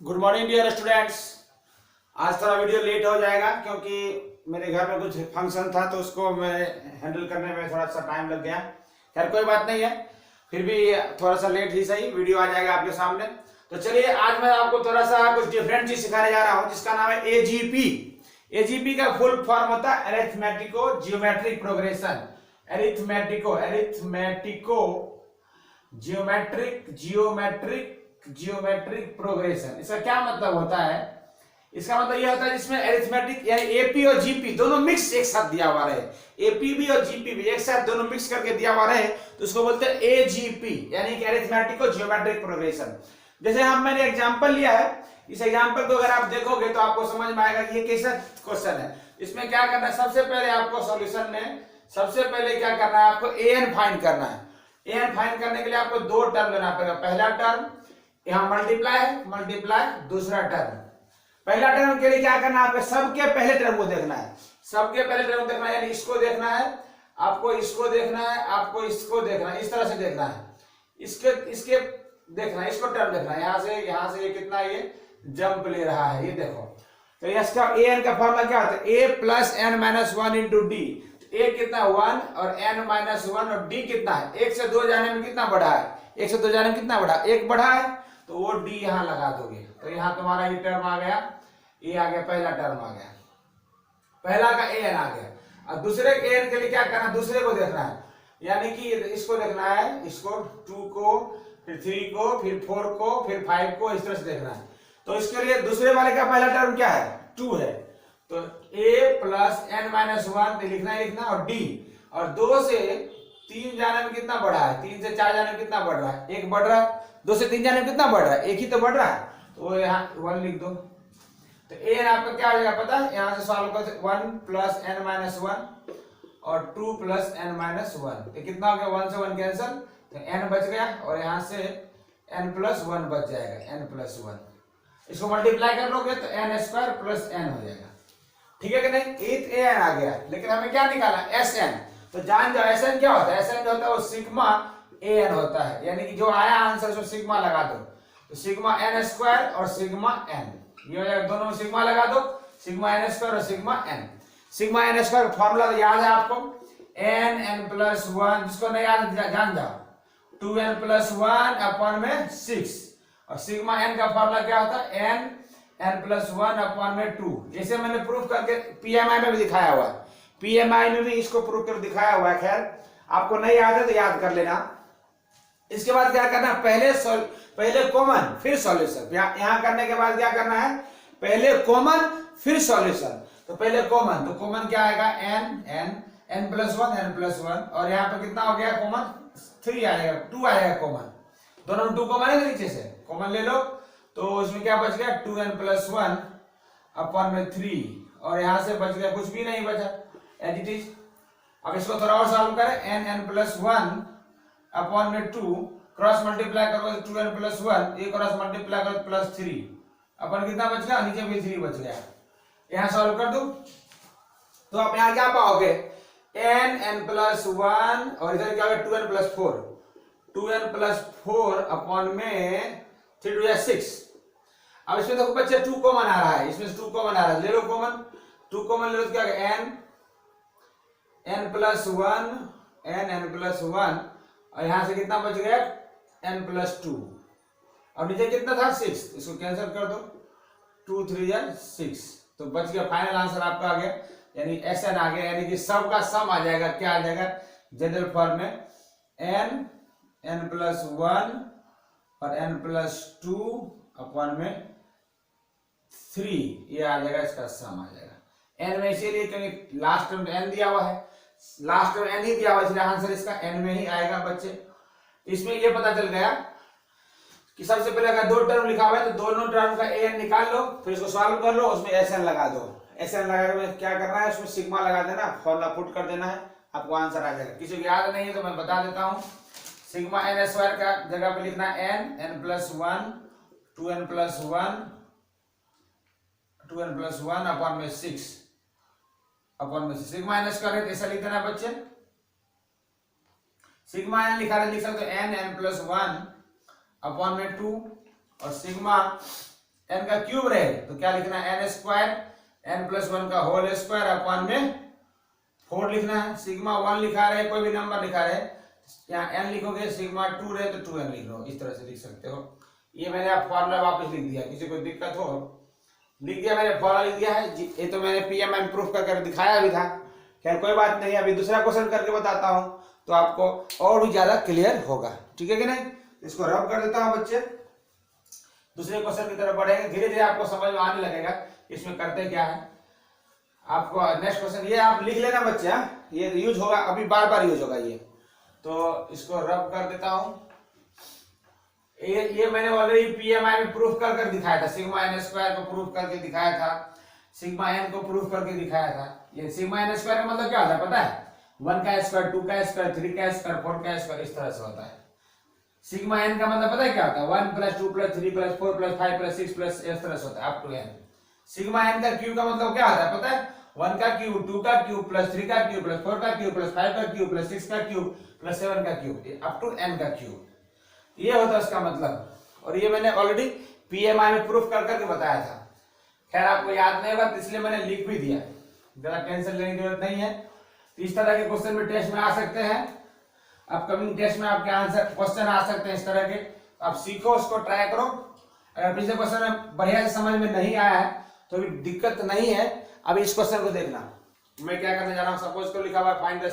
Good morning dear students. आज थोड़ा video late हो जाएगा क्योंकि मेरे घर में कुछ फंक्शन था तो उसको मैं हैंडल करने में थोड़ा सा टाइम लग गया। खैर कोई बात नहीं है, फिर भी थोड़ा सा लेट ही सही वीडियो आ जाएगा आपके सामने। तो चलिए आज मैं आपको थोड़ा सा कुछ डिफरेंट चीज सिखाने जा रहा हूँ जिसका नाम है एजीपी। एजीपी का फुल फॉर्म होता है arithmetico geometric progression. Arithmetico geometric progression. इसका क्या मतलब होता है? इसका मतलब यह होता है जिसमें अरिथमेटिक यानी एपी और जीपी दोनों मिक्स एक साथ दिया हुआ रहे। एपी भी और जीपी भी एक साथ दोनों मिक्स करके दिया हुआ रहे तो उसको बोलते हैं एजीपी यानी कि अरिथमेटिको जियोमेट्रिक प्रोग्रेशन। जैसे मैंने एग्जांपल लिया है, इस एग्जांपल को अगर आप देखोगे तो आपको समझ में आएगा कि ये कैसा क्वेश्चन है। इसमें क्या करना है, सबसे पहले आपको सॉल्यूशन में सबसे पहले क्या करना है, आपको एन फाइंड करना है। एन फाइंड करने के लिए आपको दो टर्म लेना पड़ेगा। पहला टर्म यहां मल्टीप्लाई है, मल्टीप्लाई दूसरा टर्म। पहला टर्म के लिए क्या करना है, आपको सबके पहले टर्म को देखना है। सबके पहले टर्म देखना है यानी इसको देखना है, आपको इसको देखना है, आपको इसको देखना है, इस तरह से देखना है। इसके देखना है, इसको टर्म देखना है। यहां से ये कितना ये जंप ले रहा है, ये देखो। तो इसका ए एन का फॉर्मूला क्या होता है, a plus n minus one into d. A कितना 1 और n माइनस 1 और d कितना है, 1 से 2 जाने में कितना बढ़ा है, 1 से 2 जाने में कितना बढ़ा, 1 बढ़ा है तो वो d यहां लगा दोगे। तो यहां तुम्हारा ये टर्म आ गया, ये आ गया, पहला टर्म आ गया, पहला का an आ गया। और दूसरे an के लिए क्या करना है, दूसरे को देखना है यानी कि इसको देखना है, इसको 2 को फिर 3 को फिर 4 को फिर 5 को इस तरह से देखना है। तो इसके लिए दूसरे वाले का पहला टर्म क्या है, 2 है। तो a प्लस एन माइनस 1 लिखना है, लिखना और d। और 2 से 3 जाने में कितना बढ़ा है, 3 से 4 जाने में कितना बढ़ रहा है, 1 बढ़ रहा है। 2 से 3 जाने में कितना बढ़ रहा है, 1 ही तो बढ़ रहा है। तो यहाँ 1 लिख दो। तो a आपका क्या हो जाएगा पता है, यहाँ से सॉल्व कर 1 प्लस एन माइनस 1 और 2 प्लस एन माइनस 1। तो कितना हो गया, 1 से 1 कैंसिल, तो n बच गया और यहाँ से n प्लस 1 बच जाएगा, n प्लस 1। इसको मल्टीप्लाई कर लोगे तो n स्क्वायर प्लस n हो जाएगा। ठीक है कि नहीं, एथ ए एन आ गया। लेकिन हमें क्या निकाला, एस एन। तो जान जाओ एस एन क्या होता है, एस एन जो होता है वो सिग्मा ए एन होता है। यानी कि जो आया आंसर उसमें सिग्मा लगा दो, तो सिग्मा एन स्क्वायर और सिग्मा एन, ये हो जाएगा, दोनों में सिग्मा लगा दो, सिग्मा एन स्क्वायर और sigma n. Sigma n square formula तो याद है आपको, एन एन प्लस 1, जिसको नहीं याद जान जाओ, 2n प्लस 1 अपॉन में 6। और सिग्मा एन का फॉर्मूला क्या होता है, एन n प्लस 1 अपॉन में 2। जैसे मैंने प्रूफ करके पीएमआई में भी दिखाया हुआ है, पीएमआई में भी इसको प्रूफ कर दिखाया हुआ है। खैर आपको नहीं याद है तो याद कर लेना। इसके बाद क्या करना, पहले कॉमन फिर सॉल्यूशन। यहां करने के बाद क्या करना है, पहले कॉमन फिर सॉल्यूशन। तो पहले कॉमन, तो कॉमन क्या आएगा, n प्लस 1 n प्लस 1 और यहाँ पे कितना हो गया कॉमन, 3 आएगा, 2 आएगा कॉमन। दोनों में 2 कॉमन है, नीचे से कॉमन ले लो। तो इसमें क्या बच गया, 2n प्लस 1 अपॉन में 3 और यहां से बच गया कुछ भी नहीं बचा, एज इट इज। अब इसको थोड़ा और सॉल्व करें, n प्लस 1 अपॉन में 2, क्रॉस मल्टीप्लाई करो 2n प्लस 1, ये क्रॉस मल्टीप्लाई करो प्लस 3 अपन कितना बच गया, नीचे भी 3 बच गया। यहां सॉल्व कर दो तो आप यहां क्या पाओगे, n प्लस 1 और इधर क्या होगा 2n plus 4, 2n plus 4 upon में 3 2 6। अब इसमें देखो बच्चे 2 कॉमन आ रहा है, इसमें से 2 कॉमन आ रहा है, ले लो कॉमन, 2 कॉमन ले लो तो क्या होगा, n प्लस 1 n प्लस 1 और यहां से कितना बच गया, n प्लस 2। अब नीचे कितना था 6, इसको कैंसिल कर दो, 2 3 6, तो बच गया। फाइनल आंसर आपका आ गया, यानी एस एन आ गया, यानी कि सब का सम आ जाएगा। क्या आ जाएगा जनरल फॉर्म में, n प्लस 1 और n प्लस 2 अपॉन में 3, ये आ जाएगा, इसका सम आ जाएगा। n में इसीलिए क्योंकि लास्ट टर्म n दिया हुआ है, लास्ट टर्म n ही दिया हुआ है, इसलिए आंसर इसका n में ही आएगा बच्चे। इसमें ये पता चल गया कि सबसे पहले अगर 2 टर्म लिखा हुआ है तो दोनों टर्म का an निकाल लो, फिर इसको सॉल्व कर लो, उसमें sn लगा दो। sn लगा के क्या करना है, उसमें सिग्मा लगा देना, फॉर्मूला पुट कर देना है, आपको आंसर आ जाएगा। किसी को याद नहीं है तो मैं बता देता हूं, सिग्मा एन स्क्वायर का जगह पे लिखना है n plus 1 2n plus 1 upon में 6 अपॉन में सिग्मा एन स्क्वायर है, ऐसा लिख देना बच्चे। सिग्मा एन लिख सकते n प्लस 1 अपॉन में 2 और सिग्मा एन का क्यूब रहे तो क्या लिखना है, एन स्क्वायर एन प्लस 1 का होल स्क्वायर अपॉन में 4 लिखना है। सिग्मा 1 लिखा रहे, कोई भी नंबर लिखा रहे, यहाँ एन लिखोगे, सिग्मा 2 रहे तो 2n लिख लो, इस तरह से लिख सकते हो। ये मैंने आप फॉर्मूला वापस लिख दिया, किसी को दिक्कत हो लिख दिया, मैंने फॉर्मूला लिख दिया है। ये तो मैंने पीएमएम प्रूफ करके दिखाया भी था, खैर कोई बात नहीं। अभी दूसरा क्वेश्चन करके बताता हूँ तो आपको और भी ज्यादा क्लियर होगा, ठीक है कि नहीं। इसको रब कर देता हूँ बच्चे, दूसरे क्वेश्चन की तरफ बढ़ेंगे, धीरे धीरे आपको समझ में आने लगेगा इसमें करते क्या है। आपको नेक्स्ट क्वेश्चन ये आप लिख लेना बच्चे, ये यूज होगा, अभी बार बार यूज होगा ये। तो इसको रब कर देता हूं। ये मैंने ऑलरेडी पीएमआई में प्रूफ कर दिखाया था, सिग्मा एन स्क्वायर को प्रूफ करके दिखाया था, सिग्मा एन को प्रूफ करके दिखाया था। ये सिग्मा एन स्क्वायर का मतलब क्या होता है पता है, 1 का स्क्वायर, 2 का स्क्वायर, 3 का स्क्वायर, 4 का स्क्वायर, इस तरह से होता है। सिग्मा एन का मतलब पता है क्या होता है, 1 + 2 + 3 + 4 + 5 + 6 + इस तरह से होता है up to n। Sigma n का क्यूब का मतलब क्या होता है पता है, 1 का क्यूब, 2 का क्यूब, +3 का क्यूब, +4 का क्यूब, +5 का क्यूब, +6 का क्यूब, +7 का क्यूब, अप टू n का क्यूब, ये होता है उसका मतलब। और ये मैंने ऑलरेडी पीएमआई में प्रूफ करके बताया था। खैर आपको याद नहीं होगा इसलिए मैंने लिख भी दिया, जरा टेंशन लेने की जरूरत नहीं है। तो इस तरह के क्वेश्चन में टेस्ट में आ सकते हैं, अपकमिंग टेस्ट में आपके आंसर क्वेश्चन आ सकते हैं इस तरह के। आप सीखो, उसको ट्राई करो। अगर पिछले क्वेश्चन में बढ़िया से समझ में नहीं आया है तो भी दिक्कत नहीं है। अब इस क्वेश्चन को देखना, मैं क्या करने जा रहा हूं, सपोज को लिखा हुआ है फाइंड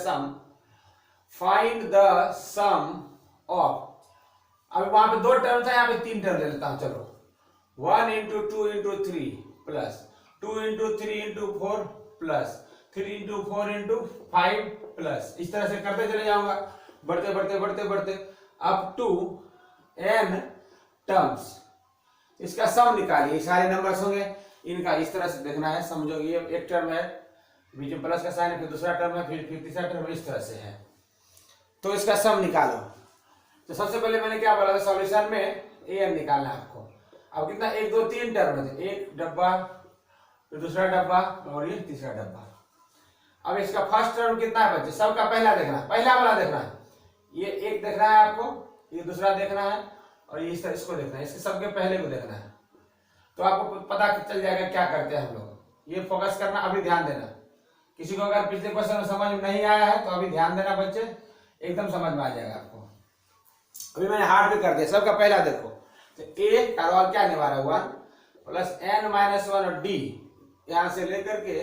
द सम ऑफ, अब वहां पे 2 टर्म था, यहाँ पे 3 टर्म ले लेता हूं। चलो 1 × 2 × 3 प्लस 2 × 3 × 4 प्लस 3 × 4 × 5 प्लस, इस तरह से करते चले जाऊंगा, बढ़ते बढ़ते बढ़ते बढ़ते अप टू n टर्म्स। इसका सम निकालिए, सारे नंबर्स होंगे, इनका इस तरह से देखना है। समझो ये एक टर्म है, बीच में प्लस का साइन है, फिर दूसरा टर्म है, फिर तीसरा टर्म इस तरह से है। तो इसका सम निकालो। तो सबसे पहले मैंने क्या बोला था, सॉल्यूशन में an निकालना है आपको। अब कितना, 1 2 3 टर्म है, एक डब्बा, फिर दूसरा डब्बा और ये तीसरा डब्बा। अब इसका फर्स्ट टर्म कितना है बच्चे, सबका पहला देखना है, पहला वाला देखना है। ये एक देखना है आपको, ये दूसरा देखना है और ये इसको देखना है, इसके सबके पहले को देखना है। तो आपको पता चल जाएगा क्या करते हैं हम लोग। ये फोकस करना, अभी ध्यान देना। किसी को अगर पिछले क्वेश्चन में समझ में नहीं आया है तो अभी ध्यान देना बच्चे, एकदम समझ में आ जाएगा आपको। अभी मैंने हार्ड भी कर दिया, सबका पहला देखो। तो ए का और क्या निभा रहा है, 1 प्लस n माइनस 1 और d, यहां से लेकर के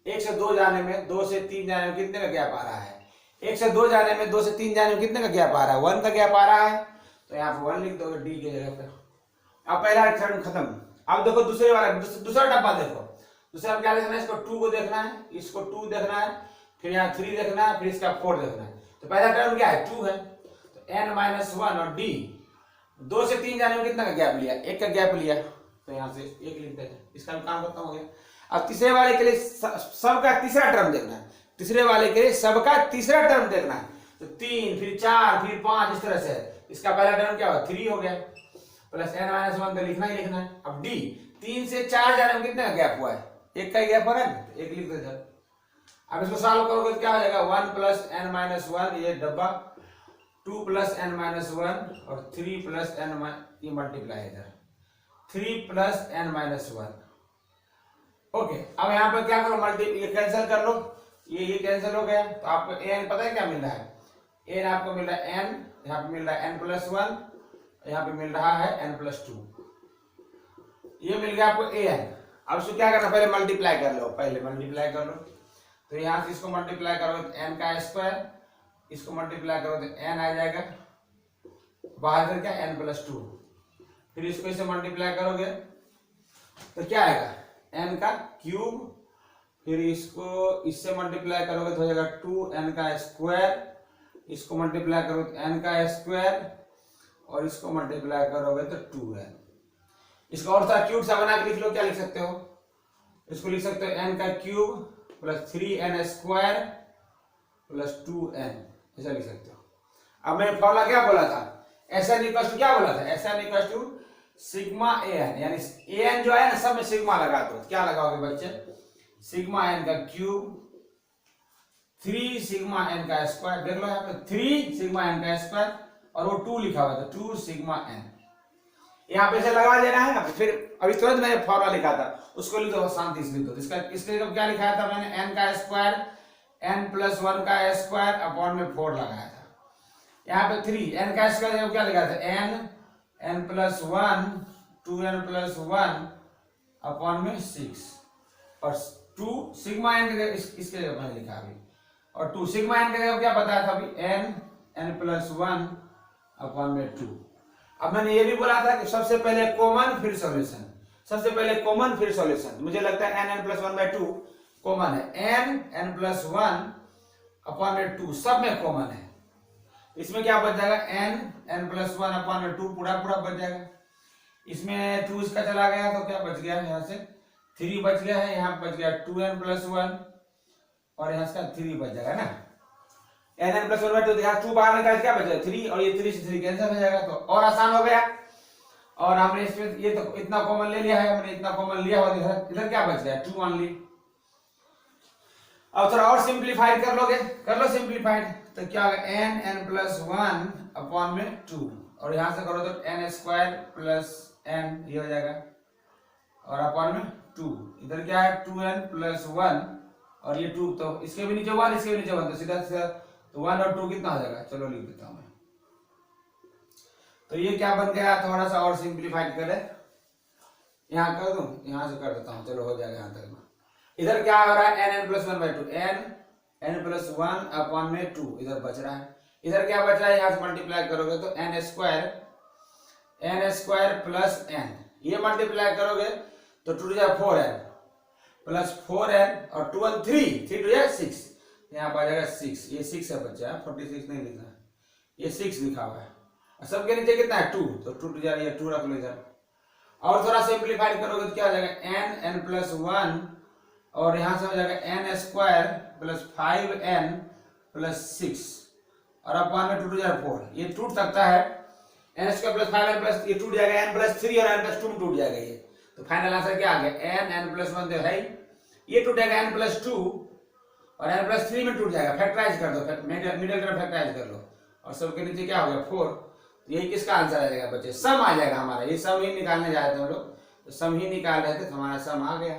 1 से 2 जाने में, 2 से 3 जाने में कितने का गैप आ रहा है, 1 से 2 जाने में, 2 से 3 जाने में कितने का गैप आ रहा है, 1 का गैप आ रहा है। तो यहाँ पे 1 लिख दोगे d की जगह पे। अब पहला टर्म खत्म। अब देखो दूसरे वाला, दूसरा डब्बा देखो। दूसरा में क्या देखना है, इसको 2 को देखना है, इसको 2 देखना है, फिर यहाँ 3 देखना है, फिर इसका 4 देखना है। तो पहला टर्म क्या है, 2 है। तो n माइनस 1 और d, 2 से 3 जाने में कितना का गैप लिया, 1 का गैप लिया, तो यहाँ से 1 लिख देंगे, इसका भी काम खत्म हो गया। अब तीसरे वाले के लिए सबका तीसरा टर्म देखना है, तीसरे वाले के लिए सबका तीसरा टर्म देखना है। तो 3 फिर 4 फिर 5 इस तरह से। इसका पहला टर्म क्या हुआ, 3 हो गया, प्लस n माइनस 1 तो लिखना ही लिखना है। अब d, 3 से 4 जाने में कितने का गैप हुआ है, 1 का ही गैप हो रहा है, 1 लिख दो इधर। अब इसको सॉल्व करोगे तो क्या हो जाएगा, 1 प्लस n माइनस 1 ये डब्बा, 2 प्लस n माइनस 1 और 3 प्लस n, ये मल्टीप्लाई इधर, 3 प्लस n माइनस 1। ओके, अब यहाँ पर क्या करो, मल्टी ये कैंसिल कर लो, ये कैंसिल हो गया। तो आपको n पता है क्या मिल रहा है, n आपको मिल रहा है n, यहाँ पे मिल रहा है n प्लस 1, यहाँ पे मिल रहा है n प्लस 2, ये मिल गया आपको an। अब इसको क्या करना, पहले मल्टीप्लाई कर लो, पहले मल्टीप्लाई कर लो। तो यहाँ से इसको मल्टीप्लाई करो तो n का स्क्वायर, इसको मल्टीप्लाई करो तो n आ जाएगा, बाहर से क्या n प्लस 2, फिर इसको इसे मल्टीप्लाई करोगे तो क्या आएगा, n का क्यूब, फिर इसको इससे मल्टीप्लाई करोगे तो हो जाएगा 2n का स्क्वायर, इसको मल्टीप्लाई करोगे तो n का स्क्वायर और इसको मल्टीप्लाई करोगे तो 2n। इसको और सा क्यूब सा बना के लिख लो, क्या लिख सकते हो, इसको लिख सकते हो n का cube plus 3n square plus 2n, ऐसा लिख सकते हो। अब मैंने फॉर्मूला क्या बोला था, SN इक्वल टू क्या बोला था, SN equal to sigma an, यानी an जो है ना सब में सिग्मा लगा दो। क्या लगाओगे बच्चे, सिग्मा n का क्यूब 3 सिग्मा n का स्क्वायर, देख लो यहाँ पे 3 सिग्मा n का स्क्वायर और वो 2 लिखा हुआ था, 2 सिग्मा n। यहाँ पे से लगा देना है। फिर अभी तुरंत मैंने फॉर्मूला लिखा था उसको लिख दो, शांति से लिख दो। इसका इसके क्या लिखाया था मैंने, n का स्क्वायर n प्लस 1 का स्क्वायर अपॉन में 4 लगाया था। यहाँ पे 3 n का स्क्वायर क्या लिखा था, n plus 1 2n plus 1 upon में 6 और 2 सिग्मा n के इसके जगह मैंने लिखा अभी, और 2 सिग्मा n के जगह क्या बताया था अभी, n प्लस 1 अपॉन में 2। अब मैंने ये भी बोला था कि सबसे पहले कॉमन फिर सॉल्यूशन, सबसे पहले कॉमन फिर सॉल्यूशन। मुझे लगता है n प्लस 1 बाई 2 कॉमन है, n प्लस 1 अपॉन में 2 सब में कॉमन है। इसमें क्या बच जाएगा, n प्लस 1 अपॉन में 2 पूरा पूरा बच जाएगा। इसमें 2 इसका चला गया तो क्या बच गया, यहाँ से 3 बच गया है, यहाँ बच गया 2n प्लस 1 और यहाँ से 3 बच जाएगा ना, n प्लस 1 बाई 2, यहाँ 2 बाहर निकाल क्या बच जाएगा 3, और ये 3 से 3 कैंसिल हो जाएगा, तो और आसान हो गया। और हमने इसमें ये तो इतना कॉमन ले लिया है, हमने इतना कॉमन लिया और इधर क्या बच गया 2 ओनली। अब थोड़ा और सिंप्लीफाइड कर लोगे, कर लो सिंप्लीफाइड, तो क्या होगा n प्लस 1 अपॉन में 2, और यहाँ से करो तो n स्क्वायर प्लस n ये हो जाएगा, और अपॉन में 2, इधर क्या है 2n प्लस 1 और ये 2, तो इसके भी नीचे 1 इसके भी नीचे 1, तो सीधा सीधा तो 1 और 2 कितना हो जाएगा, चलो लिख देता हूं मैं। तो ये क्या बन गया, थोड़ा सा और सिंप्लीफाइड करें, यहाँ कर दूं, यहाँ से कर देता हूँ, चलो हो जाएगा यहाँ तक। इधर क्या हो रहा है n plus 1 by 2, n plus 1 upon में 2 इधर बच रहा है। इधर क्या बच रहा है, यहाँ से मल्टीप्लाई करोगे तो n स्क्वायर प्लस n, ये मल्टीप्लाई करोगे तो 2 टू 4n प्लस 4n और 2 और 3 टू 6, यहाँ पर आ जाएगा 6, ये 6 है बच्चा, 46 नहीं लिखना है, ये 6 लिखा हुआ है, और सबके नीचे कितना है 2, तो 2 टू ये 2 रख लो इधर। और थोड़ा सिंप्लीफाइड करोगे तो क्या हो जाएगा n प्लस 1 और यहाँ से हो जाएगा n square plus 5n plus 6 और अपॉन में 2 टू 4, ये टूट सकता है, n square plus 5n plus ये टूट जाएगा, n प्लस 3 और n प्लस 2 में टूट जाएगा ये, तो फाइनल आंसर क्या आ गया n प्लस 1 है, ये टूटेगा n प्लस 2 और n प्लस 3 में टूट जाएगा, फैक्टराइज कर दो, मिडिल टर्म फैक्टराइज कर लो, और सबके नीचे क्या हो गया 4, तो यही किसका आंसर आ जाएगा बच्चे, सम आ जाएगा हमारा, ये सम ही निकालने जा रहे थे हम लोग, तो सम ही निकाल रहे थे तो हमारा सम आ गया।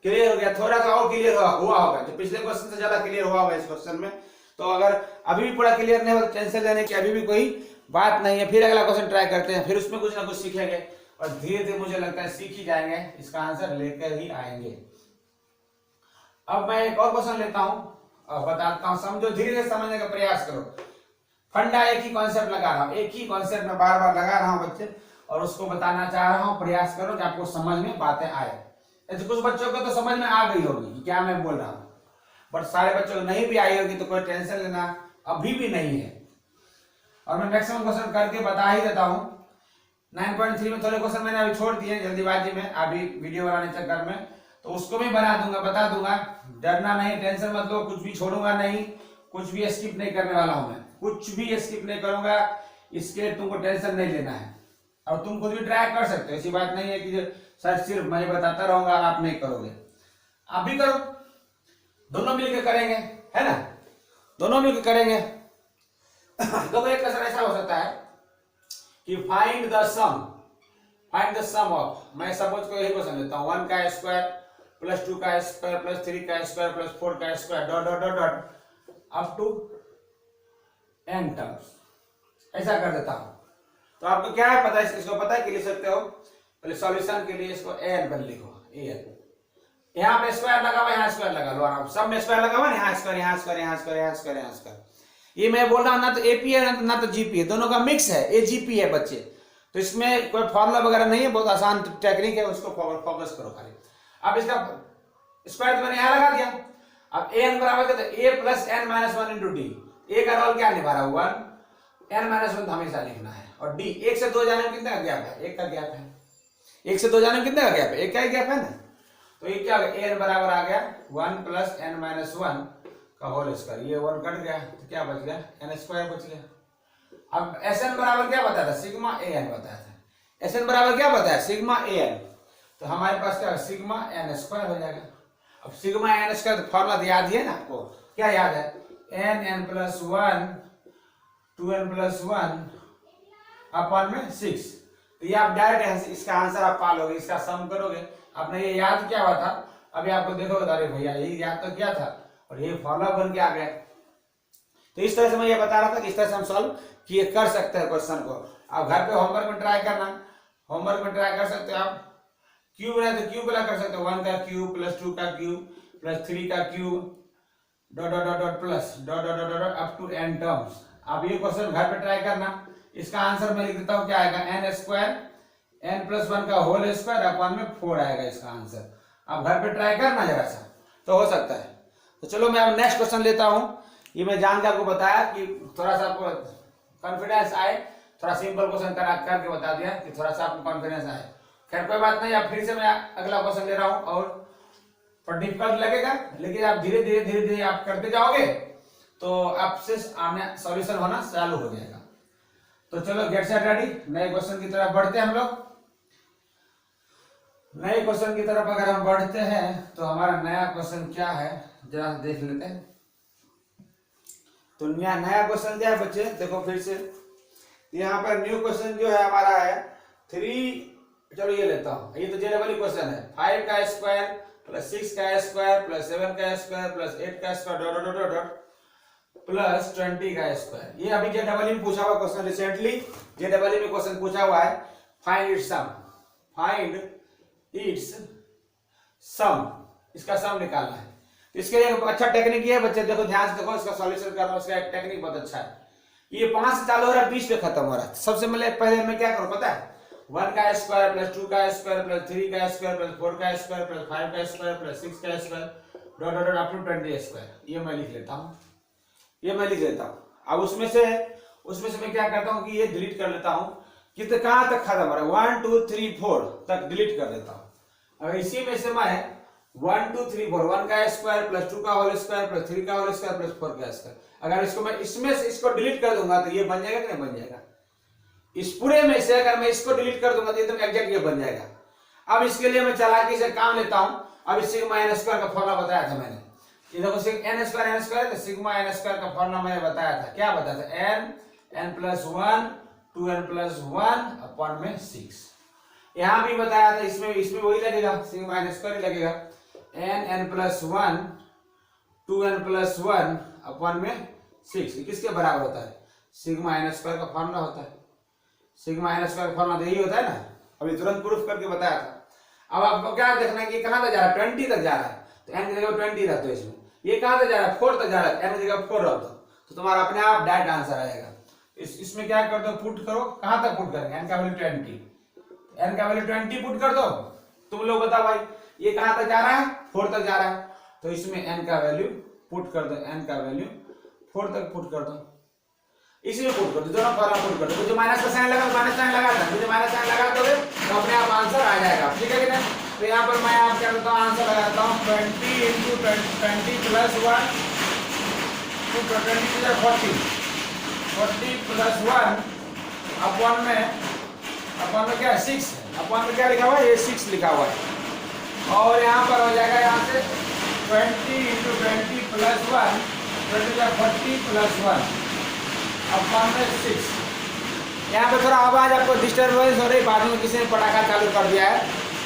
क्लियर हो गया, थोड़ा सा और क्लियर हुआ होगा, तो पिछले क्वेश्चन से ज्यादा क्लियर हुआ होगा इस क्वेश्चन में। तो अगर अभी भी पूरा क्लियर नहीं हो तो टेंशन लेने की अभी भी कोई बात नहीं है, फिर अगला क्वेश्चन ट्राई करते हैं, फिर उसमें कुछ ना कुछ सीखेंगे और धीरे धीरे मुझे लगता है सीख ही जाएंगे, इसका आंसर लेकर ही आएंगे। अब मैं एक और क्वेश्चन लेता हूं और बताता हूं, समझो, धीरे धीरे समझने का प्रयास करो। फंडा एक ही कॉन्सेप्ट लगा रहा हूं, एक ही कॉन्सेप्ट में बार बार लगा रहा हूं बच्चे, और उसको बताना चाह रहा हूं, प्रयास करो कि आपको समझ में बातें आए। तो कुछ बच्चों को तो समझ में आ गई होगी कि क्या मैं बोल रहा हूं, बट सारे बच्चों को नहीं भी आई होगी, तो कोई टेंशन लेना अभी भी नहीं है, और मैं मैक्सिमम क्वेश्चन करके बता ही देता हूं। 9.3 में थोड़े क्वेश्चन मैंने अभी छोड़ दिए जल्दीबाजी में, अभी वीडियो बनाने चक्कर में, तो उसको भी बना दूंगा, बता दूंगा, डरना नहीं, टेंशन मत लो, कुछ भी छोड़ूंगा नहीं, कुछ भी स्किप नहीं करने वाला हूं मैं, कुछ भी स्किप नहीं करूंगा, इसके तुमको टेंशन नहीं लेना है। और तुम खुद भी ट्राई कर सकते हो, ऐसी बात नहीं है कि सर सिर्फ मैं बताता रहूंगा आप नहीं करोगे, आप भी करो, दोनों मिलकर करेंगे, है ना, दोनों मिलकर करेंगे। तो एक क्वेश्चन ऐसा हो सकता है कि फाइंड द सम ऑफ, मैं सपोज को यही क्वेश्चन लेता हूं, 1 का स्क्वायर प्लस 2 का स्क्वायर प्लस 3 का स्क्वायर प्लस 4 का square dot dot dot dot up to n terms, ऐसा कर देता हूं। तो आपको क्या है पता है, इसको पता है कि लिख सकते हो, पहले सॉल्यूशन के लिए इसको an पर लिखो, an, यहाँ पे स्क्वायर लगा हुआ, यहाँ स्क्वायर लगा लो आराम, सब में स्क्वायर लगा हुआ, यहाँ स्क्वायर, यहाँ स्क्वायर, यहाँ स्क्वायर, यहाँ स्क्वायर, यहाँ स्क्वायर। ये मैं बोल रहा हूँ ना तो एपी है ना तो जीपी है, दोनों का मिक्स है, एजीपी है बच्चे, तो इसमें कोई फॉर्मूला वगैरह नहीं है, बहुत आसान टेक्निक है, उसको फोकस करो खाली। अब इसका स्क्वायर तो मैंने यहाँ लगा दिया, अब an बराबर तो a plus n minus 1 into D, a का रोल क्या निभा रहा है 1, n माइनस 1 तो हमेशा लिखना है, और d 1 से 2 जाने में कितना गैप है, 1 का गैप है, 1 से 2 जाने में कितना का गैप है, 1 का ही गैप है ना, तो ये क्या होगा n बराबर आ गया 1 प्लस n माइनस 1 का होल स्क्वायर, ये 1 कट गया तो क्या बच गया n स्क्वायर बच गया। अब Sn बराबर क्या बताया था, सिग्मा an बताया था, Sn बराबर क्या बताया सिग्मा an, तो हमारे पास क्या सिग्मा n स्क्वायर हो जाएगा। अब सिग्मा n स्क्वायर तो फॉर्मूला याद ही है ना आपको, क्या याद है, n plus 1 2n plus 1 upon में 6, तो ये आप डायरेक्ट इसका आंसर आप पालोगे, इसका सम करोगे। आपने ये याद किया हुआ था, अभी आपको देखोगे अरे भैया यही याद तो किया था और ये फॉर्मूला बन के आ गया। तो इस तरह से मैं ये बता रहा था कि इस तरह से हम सॉल्व किए कर सकते हैं क्वेश्चन को। आप घर पे होमवर्क में ट्राई करना, होमवर्क में ट्राई कर सकते हो आप। क्यूब है तो क्यूब वाला कर सकते हो, 1 का क्यूब प्लस 2 का क्यूब प्लस 3 का cube dot dot dot dot plus dot dot dot dot up to n terms. आप ये क्वेश्चन घर पे ट्राई करना। इसका आंसर मैं लिख देता हूँ, क्या आएगा, n स्क्वायर n प्लस 1 का होल स्क्वायर अपॉन में 4 आएगा इसका आंसर। आप घर पे ट्राई करना जरा सा, तो हो सकता है। तो चलो मैं अब नेक्स्ट क्वेश्चन लेता हूँ। ये मैं जान के आपको बताया कि थोड़ा सा आपको कॉन्फिडेंस आए, थोड़ा सिंपल क्वेश्चन करके बता दिया कि थोड़ा सा आपको कॉन्फिडेंस आए। खैर कोई बात नहीं, अब फिर से मैं अगला क्वेश्चन ले रहा हूँ और डिफिकल्ट लगेगा, लेकिन आप धीरे धीरे आप करते जाओगे तो आपसे आने सॉल्यूशन होना चालू हो जाएगा। तो चलो गेट सेट रेडी, नए क्वेश्चन की तरफ बढ़ते हैं हम लोग। नए क्वेश्चन की तरफ अगर हम बढ़ते हैं तो हमारा नया क्वेश्चन क्या है जरा देख लेते हैं। तो नया क्वेश्चन क्या है बच्चे, देखो फिर से यहाँ पर न्यू क्वेश्चन जो है हमारा है 3, चलो ये लेता हूँ, ये तो जनरली क्वेश्चन है, 5 का स्क्वायर प्लस 6 का स्क्वायर प्लस 7 का स्क्वायर प्लस 8 का square dot dot dot dot plus 20 का स्क्वायर। ये अभी जेडब्ल्यू में पूछा हुआ क्वेश्चन, रिसेंटली जेडब्ल्यू में क्वेश्चन पूछा हुआ है, find its sum, find its sum, इसका सम निकालना है। तो इसके लिए अच्छा टेक्निक ये है बच्चे, देखो ध्यान से देखो, इसका सॉल्यूशन करना, उसका एक टेक्निक बहुत अच्छा है। ये 5 से चालू हो रहा है, 20 पे खत्म हो रहा है। सबसे पहले मैं क्या करूं पता है, 1 का स्क्वायर प्लस 2 का स्क्वायर प्लस 3 का स्क्वायर प्लस 4 का स्क्वायर प्लस 5 का स्क्वायर प्लस 6 का square dot dot dot up to 20 square, ये मैं लिख लेता हूँ, ये मैं लिख लेता हूँ। अब उसमें से मैं क्या करता हूँ कि ये डिलीट कर लेता हूँ, कितने कहाँ तक खत्म हो रहा है, 1 2 3 4 तक डिलीट कर देता हूँ। अगर इसी में से मैं 1 2 3 4 1 का स्क्वायर प्लस 2 का होल स्क्वायर प्लस 3 का होल स्क्वायर प्लस 4 का स्क्वायर, अगर इसको मैं इसमें से इसको डिलीट कर दूंगा तो ये बन जाएगा कि नहीं बन जाएगा। इस पूरे में से अगर मैं इसको डिलीट कर दूंगा तो एकदम एग्जैक्ट ये बन जाएगा। अब इसके लिए मैं चालाकी से काम लेता हूं। अब इस सिग्मा एन स्क्वायर का फॉर्मूला बताया था मैंने, ये देखो n square sigma n square का फॉर्मूला मैंने बताया था, क्या बताया था, n plus 1 2n plus 1 upon में 6। यहां भी बताया था, इसमें वही लगेगा, सिग्मा एन स्क्वायर ही लगेगा, n plus 1 2n plus 1 upon में 6। किसके बराबर होता है, सिग्मा एन स्क्वायर का फॉर्मूला होता है। सिग्मा एन स्क्वायर का फॉर्मूला यही होता है ना, अभी तुरंत प्रूफ करके बताया था। अब आपको क्या देखना है कि कहां तक जा रहा है, 20 तक जा रहा है, तो n की जगह 20 रख दो इसमें। ये कहां तक जा रहा है, 4 तक जा रहा है, n की जगह 4 रख दो, तो तुम्हारा अपने आप डायरेक्ट आंसर आएगा। इसमें क्या कर दो, पुट करो, कहां तक पुट करेंगे, n का वैल्यू 20, n का वैल्यू 20 पुट कर दो। तुम लोग बताओ भाई ये कहां तक जा रहा है, 4 तक जा रहा है, तो इसमें n का वैल्यू पुट कर दो, n का वैल्यू 4 तक पुट कर दो, इसी में पुट कर दो, दोनों फॉर्मूला पुट कर दो। जो माइनस का साइन लगा माइनस साइन लगा देना, जो माइनस साइन लगा दोगे तो अपने आप आंसर आ जाएगा, ठीक है कि नहीं। तो यहाँ पर मैं आप क्या करता हूँ, आंसर लगाता हूँ 20 इंटू 20 प्लस 1 40 प्लस 1 अपॉन में क्या है 6, अपॉन में क्या लिखा हुआ है, ये 6 लिखा हुआ है। और यहाँ पर हो जाएगा, यहाँ से 20 इंटू 20 प्लस 1 40 प्लस 1 अपॉन में 6। यहाँ पे थोड़ा आवाज आपको डिस्टर्बेंस हो रही, बाद में किसी ने पटाखा चालू कर दिया है,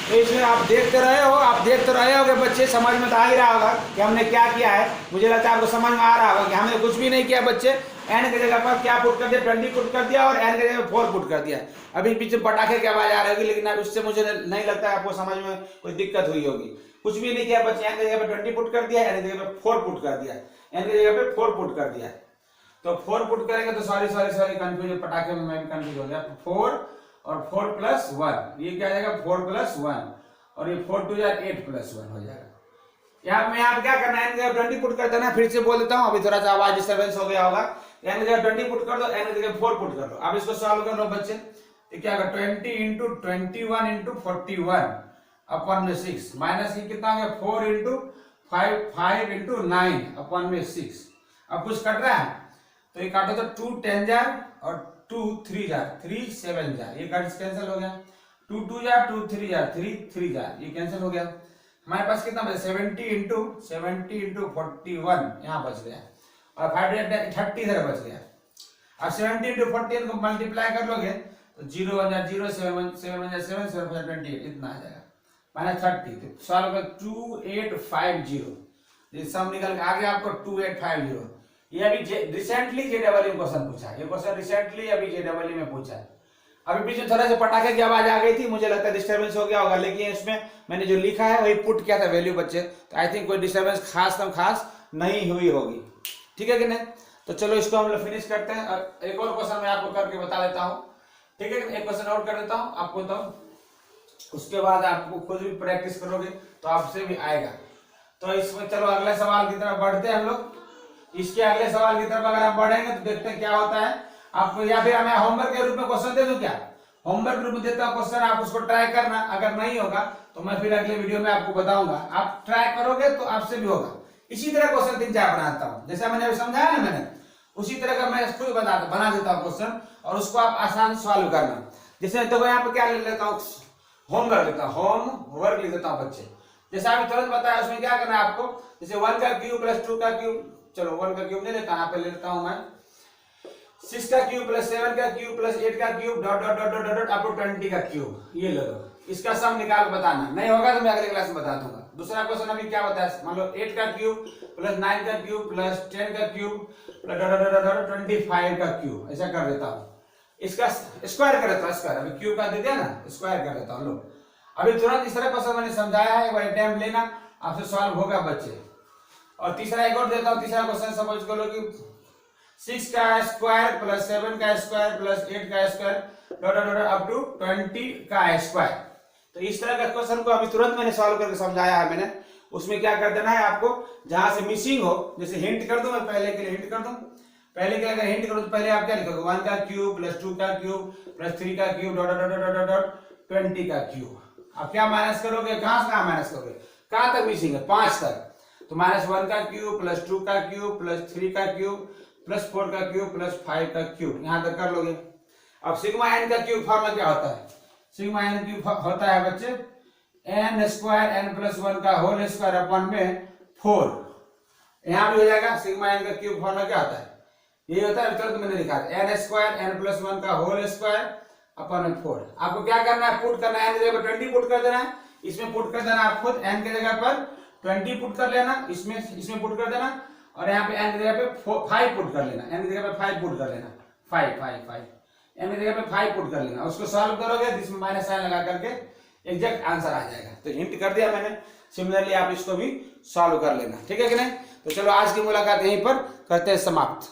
तो इसमें आप देखते रहे हो कि बच्चे समझ में तो आ ही रहा होगा कि हमने क्या किया है। मुझे लगता है आपको समझ में आ रहा होगा कि हमने कुछ भी नहीं किया बच्चे, n की जगह पर क्या पुट कर दिया, 20 पुट कर दिया और n की जगह 4 पुट कर दिया। अभी पीछे पटाखे की आवाज आ रही होगी, लेकिन अब उससे मुझे नहीं लगता है आपको समझ में कोई दिक्कत हुई होगी। कुछ भी नहीं किया बच्चे, n की जगह पर 20 पुट कर दिया, n की जगह पर 4 पुट कर दिया, n की जगह पर 4 पुट कर दिया। तो 4 पुट करेंगे तो सॉरी कंफ्यूज, पटाखे में मैं भी कंफ्यूज हो गया। 4 और 4 प्लस 1, ये क्या जाएगा 4 प्लस 1, और ये 4 2 8 प्लस 1 हो जाएगा। यहाँ में आप क्या करना है, 20 पुट कर देना, फिर से बोल देता हूँ, अभी थोड़ा सा आवाज डिस्टर्बेंस हो गया होगा। n की जगह 20 पुट कर दो, n की जगह 4 पुट कर दो। अब इसको सॉल्व कर लो बच्चे, तो क्या होगा 20 इंटू 21 इंटू 41 अपॉन में 6, माइनस ये कितना हो गया 4 इंटू 5 इंटू 9 अपॉन में 6। अब कुछ कट रहा है तो ये काटो तो 2 10 जार और 2 3 जार, 3 7 जार, ये कैंसिल हो गया, 2 2 जार 2 3 जार, 3 3 जार, ये कैंसिल हो गया। हमारे पास कितना बचा 70 इंटू 41 यहाँ बच गया, और 5 30 इधर बच गया। अब 70 इंटू 40 को मल्टीप्लाई कर लोगे तो 0 1 जा 0, 7 1 जा 7, 7 5 28, इतना आ जाएगा -30। तो सॉल्व कर 2850, ये सब निकल के आगे आपको 2850। ये अभी रिसेंटली जेडब्ल्यू क्वेश्चन पूछा है, ये क्वेश्चन रिसेंटली अभी जेडब्ल्यू में पूछा है। अभी बीच में थोड़ा सा पटाखे की आवाज आ गई थी, मुझे लगता है डिस्टर्बेंस हो गया होगा, लेकिन इसमें मैंने जो लिखा है वही पुट किया था वैल्यू बच्चे, तो आई थिंक कोई डिस्टर्बेंस खास नहीं हुई होगी, ठीक है कि नहीं। तो चलो इसको हम लोग फिनिश करते हैं, और एक और क्वेश्चन मैं आपको करके बता देता हूँ, ठीक है। एक क्वेश्चन और कर देता हूँ आपको, तो उसके बाद आपको खुद भी प्रैक्टिस करोगे तो आपसे भी आएगा। तो इसमें चलो अगले सवाल की तरफ बढ़ते हैं हम लोग। इसके अगले सवाल की तरफ अगर हम बढ़ेंगे तो देखते हैं क्या होता है आपको, या फिर मैं होमवर्क के रूप में क्वेश्चन दे दूं क्या? होमवर्क के रूप में देता हूं क्वेश्चन, आप उसको ट्राई करना, अगर नहीं होगा तो मैं फिर अगले वीडियो में आपको बताऊंगा, आप ट्राई करोगे तो आपसे भी होगा। इसी तरह क्वेश्चन 3-4 बनाता हूं, जैसा मैंने अभी समझाया ना मैंने, उसी तरह का मैं खुद बना देता हूं क्वेश्चन, और उसको आप आसान सॉल्व करना। जैसे तो यहाँ पे क्या ले लेता हूँ, होमवर्क लेता हूँ, होमवर्क लिख देता हूँ बच्चे। जैसे अभी तुरंत बताया, उसमें क्या करना है आपको, जैसे 1 का क्यूब प्लस 2 का क्यूब, चलो 1 का क्यूब नहीं लेता, यहाँ पे ले लेता हूँ मैं 6 का क्यूब प्लस 7 का क्यूब प्लस 8 का cube dot dot dot dot dot up to 20 का क्यूब, ये ले लो। इसका सम निकाल बताना, नहीं होगा तो मैं अगले क्लास में बता दूंगा। दूसरा क्वेश्चन अभी क्या बताया, मान लो 8 का क्यूब प्लस 9 का क्यूब प्लस 10 का cube plus dot dot dot 25 का क्यूब, ऐसा कर देता हूँ। इसका स्क्वायर कर देता हूँ, स्क्वायर अभी क्यूब का दे दिया ना, स्क्वायर कर देता हूँ। लो अभी तुरंत इस तरह क्वेश्चन मैंने समझाया है, वही टाइम लेना, आपसे सॉल्व होगा बच्चे। और तीसरा एक और देता हूँ, तीसरा क्वेश्चन सपोज करो कि 6 का स्क्वायर प्लस 7 का स्क्वायर प्लस 8 का square dot dot up to 20 का स्क्वायर। तो इस तरह का क्वेश्चन को अभी तुरंत मैंने सॉल्व करके समझाया है मैंने। उसमें क्या कर देना है आपको, जहां से मिसिंग हो, जैसे हिंट कर दूं मैं, पहले के लिए हिंट कर दूं, पहले के अगर हिंट करूं तो पहले आप क्या लिखोगे, 1 का क्यूब प्लस 2 का क्यूब प्लस 3 का cube dot dot dot dot 20 का क्यूब। आप क्या माइनस करोगे, कहां से कहां माइनस करोगे, कहां तक मिसिंग है, 5 तक। तो -1 का क्यूब प्लस 2 का क्यूब प्लस 3 का क्यूब प्लस 4 का क्यूब प्लस 5 का क्यूब, यहां तक कर लोगे। अब सिग्मा एन का क्यूब फॉर्मूला क्या होता है, सिग्मा एन क्यूब होता है बच्चे n स्क्वायर n प्लस 1 का होल स्क्वायर अपन में 4। यहां भी हो जाएगा, सिग्मा एन का क्यूब फॉर्मूला क्या होता है, यही होता है, तो मैंने लिखा है n स्क्वायर n प्लस 1 का होल स्क्वायर अपन में 4। आपको क्या करना है, पुट करना है, n की जगह पर 20 पुट कर देना है, इसमें पुट कर देना आप खुद, n की जगह पर 20 पुट कर लेना, इसमें पुट कर देना, और यहाँ पे n की जगह पे 5 पुट कर लेना, n की जगह पे 5 पुट कर लेना, 5 n की जगह पे 5 पुट कर लेना। उसको सॉल्व करोगे तो इसमें माइनस साइन लगा करके एग्जैक्ट आंसर आ जाएगा। तो हिंट कर दिया मैंने, सिमिलरली आप इसको भी सॉल्व कर लेना, ठीक है कि नहीं। तो चलो आज की मुलाकात यहीं पर करते हैं समाप्त।